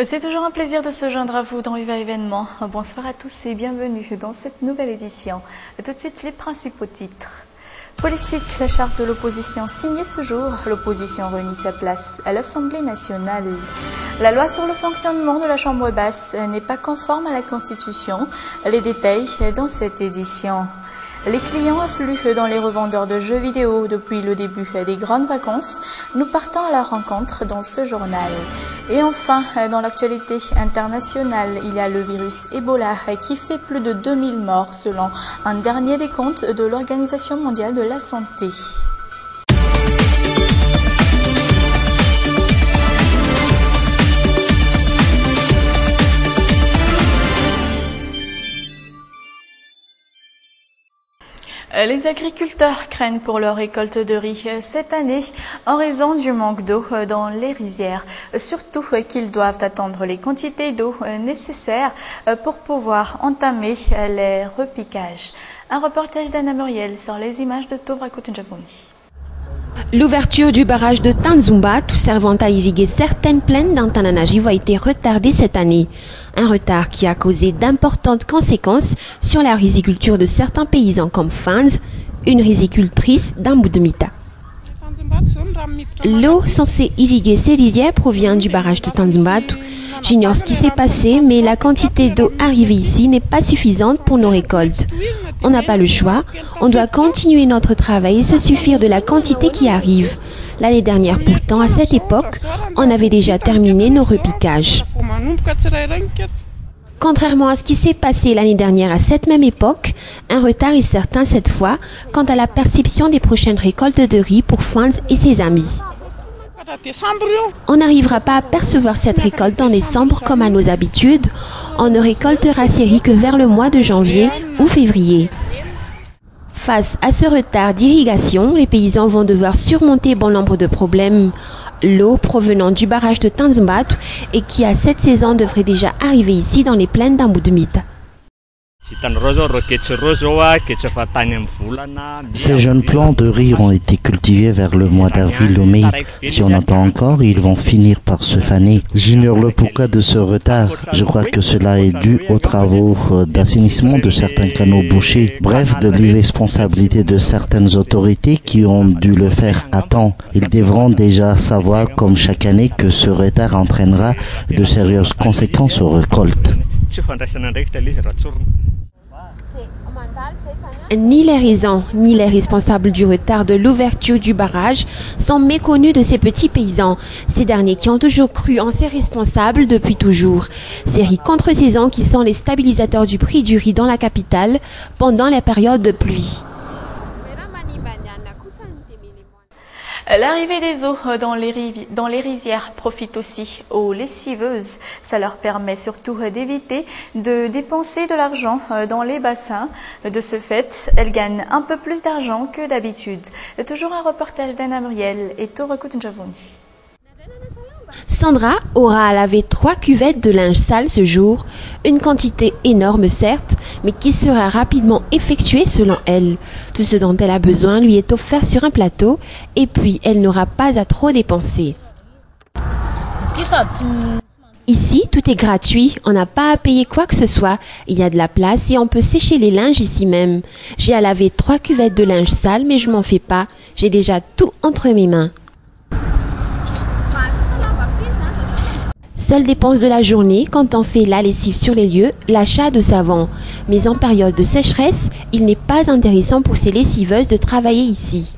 C'est toujours un plaisir de se joindre à vous dans Viva Événement. Bonsoir à tous et bienvenue dans cette nouvelle édition. Tout de suite, les principaux titres. Politique, la charte de l'opposition signée ce jour. L'opposition réunit sa place à l'Assemblée nationale. La loi sur le fonctionnement de la Chambre basse n'est pas conforme à la Constitution. Les détails dans cette édition. Les clients affluent dans les revendeurs de jeux vidéo depuis le début des grandes vacances. Nous partons à la rencontre dans ce journal. Et enfin, dans l'actualité internationale, il y a le virus Ebola qui fait plus de 2000 morts selon un dernier décompte de l'Organisation mondiale de la santé. Les agriculteurs craignent pour leur récolte de riz cette année en raison du manque d'eau dans les rizières. Surtout qu'ils doivent attendre les quantités d'eau nécessaires pour pouvoir entamer les repiquages. Un reportage d'Anna Muriel sur les images de Tovrakotenjavouni. L'ouverture du barrage de Tanzumba, tout servant à irriguer certaines plaines d'Antananarivo, a été retardée cette année. Un retard qui a causé d'importantes conséquences sur la riziculture de certains paysans comme Fans, une rizicultrice d'Ambudmita. L'eau censée irriguer ces rizières provient du barrage de Tanzumba. J'ignore ce qui s'est passé, mais la quantité d'eau arrivée ici n'est pas suffisante pour nos récoltes. On n'a pas le choix, on doit continuer notre travail et se suffire de la quantité qui arrive. L'année dernière pourtant, à cette époque, on avait déjà terminé nos repiquages. Contrairement à ce qui s'est passé l'année dernière à cette même époque, un retard est certain cette fois quant à la perception des prochaines récoltes de riz pour Fans et ses amis. On n'arrivera pas à percevoir cette récolte en décembre comme à nos habitudes. On ne récoltera ces riz que vers le mois de janvier ou février. Face à ce retard d'irrigation, les paysans vont devoir surmonter bon nombre de problèmes. L'eau provenant du barrage de Tanzumba et qui à cette saison devrait déjà arriver ici dans les plaines d'Ambudmita. Ces jeunes plants de riz ont été cultivés vers le mois d'avril ou mai. Si on attend encore, ils vont finir par se faner. J'ignore le pourquoi de ce retard. Je crois que cela est dû aux travaux d'assainissement de certains canaux bouchés. Bref, de l'irresponsabilité de certaines autorités qui ont dû le faire à temps. Ils devront déjà savoir, comme chaque année, que ce retard entraînera de sérieuses conséquences aux récoltes. Ni les raisons, ni les responsables du retard de l'ouverture du barrage sont méconnus de ces petits paysans, ces derniers qui ont toujours cru en ces responsables depuis toujours. Ces riz contre-saison qui sont les stabilisateurs du prix du riz dans la capitale pendant les périodes de pluie. L'arrivée des eaux dans les rizières profite aussi aux lessiveuses. Ça leur permet surtout d'éviter de dépenser de l'argent dans les bassins. De ce fait, elles gagnent un peu plus d'argent que d'habitude. Toujours un reportage d'Anna Muriel et Tovrakotenjavouni. Sandra aura à laver 3 cuvettes de linge sale ce jour, une quantité énorme certes, mais qui sera rapidement effectuée selon elle. Tout ce dont elle a besoin lui est offert sur un plateau et puis elle n'aura pas à trop dépenser. Ici, tout est gratuit, on n'a pas à payer quoi que ce soit. Il y a de la place et on peut sécher les linges ici même. J'ai à laver 3 cuvettes de linge sale mais je m'en fais pas, j'ai déjà tout entre mes mains. Seule dépense de la journée quand on fait la lessive sur les lieux, l'achat de savon. Mais en période de sécheresse, il n'est pas intéressant pour ces lessiveuses de travailler ici.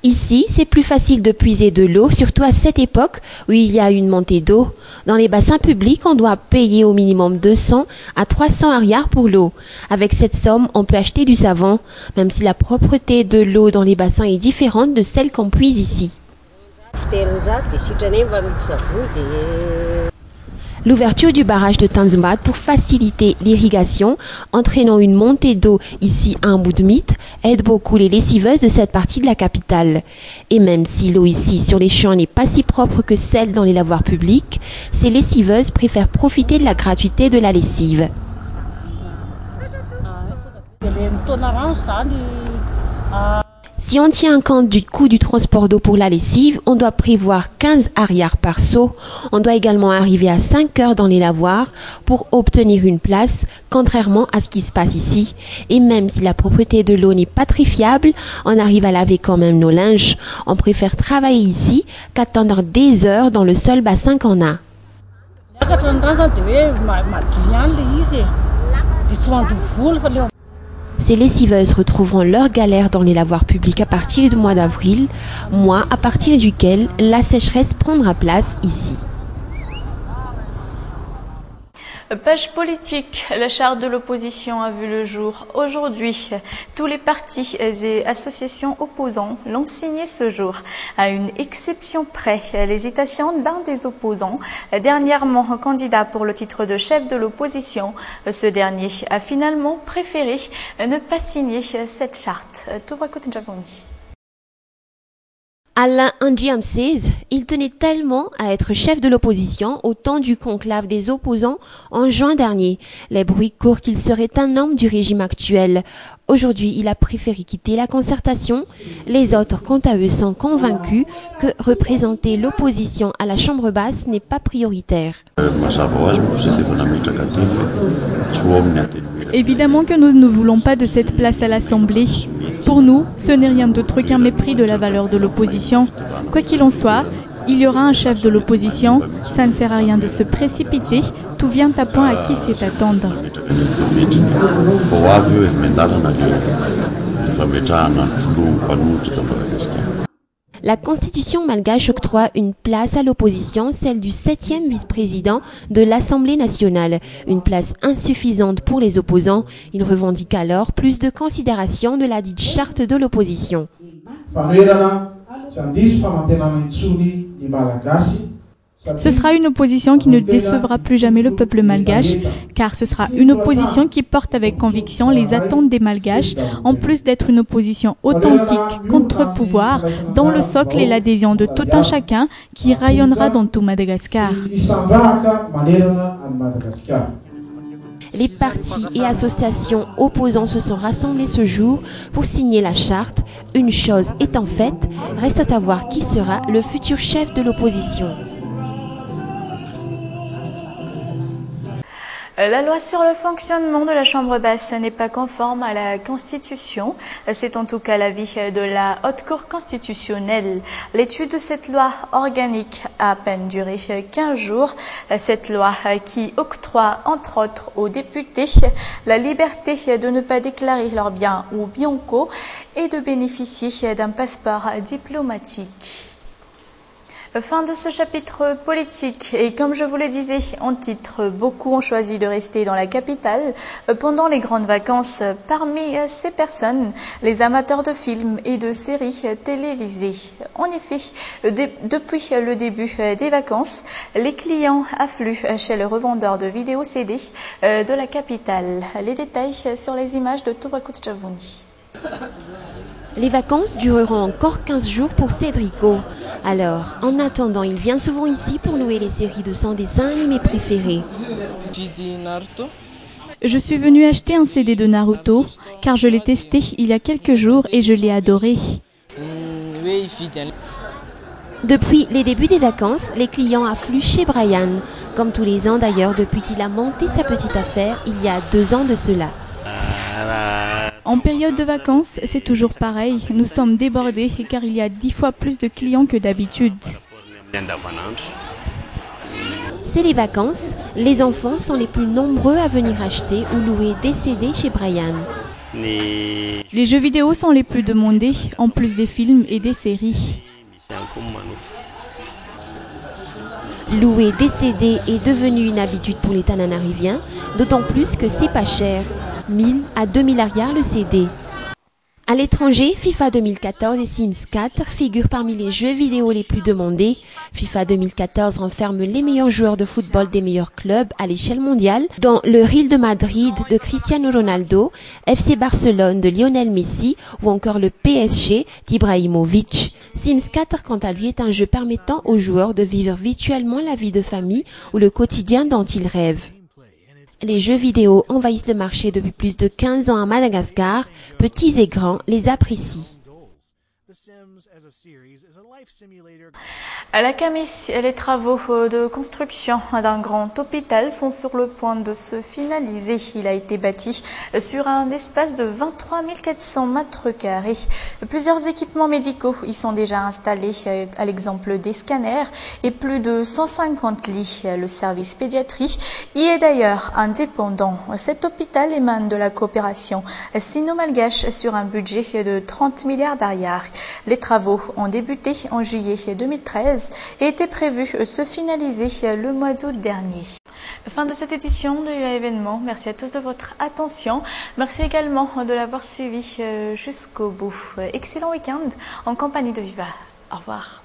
Ici, c'est plus facile de puiser de l'eau, surtout à cette époque où il y a une montée d'eau. Dans les bassins publics, on doit payer au minimum 200 à 300 ariars pour l'eau. Avec cette somme, on peut acheter du savon, même si la propreté de l'eau dans les bassins est différente de celle qu'on puise ici. L'ouverture du barrage de Tanzumba pour faciliter l'irrigation, entraînant une montée d'eau ici à Ambudmita, aide beaucoup les lessiveuses de cette partie de la capitale. Et même si l'eau ici sur les champs n'est pas si propre que celle dans les lavoirs publics, ces lessiveuses préfèrent profiter de la gratuité de la lessive. Si on tient compte du coût du transport d'eau pour la lessive, on doit prévoir 15 arrières par seau. On doit également arriver à 5 heures dans les lavoirs pour obtenir une place, contrairement à ce qui se passe ici. Et même si la propreté de l'eau n'est pas très fiable, on arrive à laver quand même nos linges. On préfère travailler ici qu'attendre des heures dans le seul bassin qu'on a. Ces lessiveuses retrouveront leur galère dans les lavoirs publics à partir du mois d'avril, mois à partir duquel la sécheresse prendra place ici. Page politique, la charte de l'opposition a vu le jour aujourd'hui. Tous les partis et associations opposants l'ont signé ce jour. À une exception près, l'hésitation d'un des opposants, dernièrement candidat pour le titre de chef de l'opposition. Ce dernier a finalement préféré ne pas signer cette charte. Alain Andjiamsez, il tenait tellement à être chef de l'opposition au temps du conclave des opposants en juin dernier. Les bruits courent qu'il serait un homme du régime actuel. Aujourd'hui, il a préféré quitter la concertation. Les autres, quant à eux, sont convaincus que représenter l'opposition à la Chambre basse n'est pas prioritaire. Évidemment que nous ne voulons pas de cette place à l'Assemblée. Pour nous, ce n'est rien d'autre qu'un mépris de la valeur de l'opposition. Quoi qu'il en soit, il y aura un chef de l'opposition. Ça ne sert à rien de se précipiter. Tout vient à point à qui sait attendre. La constitution malgache octroie une place à l'opposition, celle du 7e vice-président de l'Assemblée nationale. Une place insuffisante pour les opposants. Ils revendiquent alors plus de considération de la dite charte de l'opposition. Ce sera une opposition qui ne décevra plus jamais le peuple malgache, car ce sera une opposition qui porte avec conviction les attentes des malgaches, en plus d'être une opposition authentique, contre-pouvoir, dont le socle est l'adhésion de tout un chacun qui rayonnera dans tout Madagascar. Les partis et associations opposants se sont rassemblés ce jour pour signer la charte. Une chose étant faite, reste à savoir qui sera le futur chef de l'opposition. La loi sur le fonctionnement de la Chambre basse n'est pas conforme à la Constitution. C'est en tout cas l'avis de la Haute Cour constitutionnelle. L'étude de cette loi organique a à peine duré 15 jours. Cette loi qui octroie, entre autres, aux députés la liberté de ne pas déclarer leurs biens ou biens-co et de bénéficier d'un passeport diplomatique. Fin de ce chapitre politique et comme je vous le disais en titre, beaucoup ont choisi de rester dans la capitale pendant les grandes vacances. Parmi ces personnes, les amateurs de films et de séries télévisées. En effet, depuis le début des vacances, les clients affluent chez le revendeur de vidéos CD de la capitale. Les détails sur les images de Tuvakut Javuni. Les vacances dureront encore 15 jours pour Cédrico. Alors, en attendant, il vient souvent ici pour louer les séries de son dessin animé préféré. Je suis venu acheter un CD de Naruto, car je l'ai testé il y a quelques jours et je l'ai adoré. Depuis les débuts des vacances, les clients affluent chez Brian, comme tous les ans d'ailleurs depuis qu'il a monté sa petite affaire il y a 2 ans de cela. En période de vacances, c'est toujours pareil. Nous sommes débordés car il y a 10 fois plus de clients que d'habitude. C'est les vacances. Les enfants sont les plus nombreux à venir acheter ou louer des CD chez Brian. Les jeux vidéo sont les plus demandés, en plus des films et des séries. Louer des CD est devenu une habitude pour les Tananariviens, d'autant plus que c'est pas cher. 1000 à 2000 arrières le CD. À l'étranger, FIFA 2014 et Sims 4 figurent parmi les jeux vidéo les plus demandés. FIFA 2014 renferme les meilleurs joueurs de football des meilleurs clubs à l'échelle mondiale, dont le Real de Madrid de Cristiano Ronaldo, FC Barcelone de Lionel Messi ou encore le PSG d'Ibrahimovic. Sims 4, quant à lui, est un jeu permettant aux joueurs de vivre virtuellement la vie de famille ou le quotidien dont ils rêvent. Les jeux vidéo envahissent le marché depuis plus de 15 ans à Madagascar. Petits et grands les apprécient. La Camis et les travaux de construction d'un grand hôpital sont sur le point de se finaliser. Il a été bâti sur un espace de 23 400 mètres carrés. Plusieurs équipements médicaux y sont déjà installés, à l'exemple des scanners et plus de 150 lits. Le service pédiatrie y est d'ailleurs indépendant. Cet hôpital émane de la coopération sino-malgache sur un budget de 30 milliards d'ariars. Les travaux ont débuté en juillet 2013 et étaient prévus se finaliser le mois d'août dernier. Fin de cette édition de UA Événements. Merci à tous de votre attention. Merci également de l'avoir suivi jusqu'au bout. Excellent week-end en compagnie de Viva. Au revoir.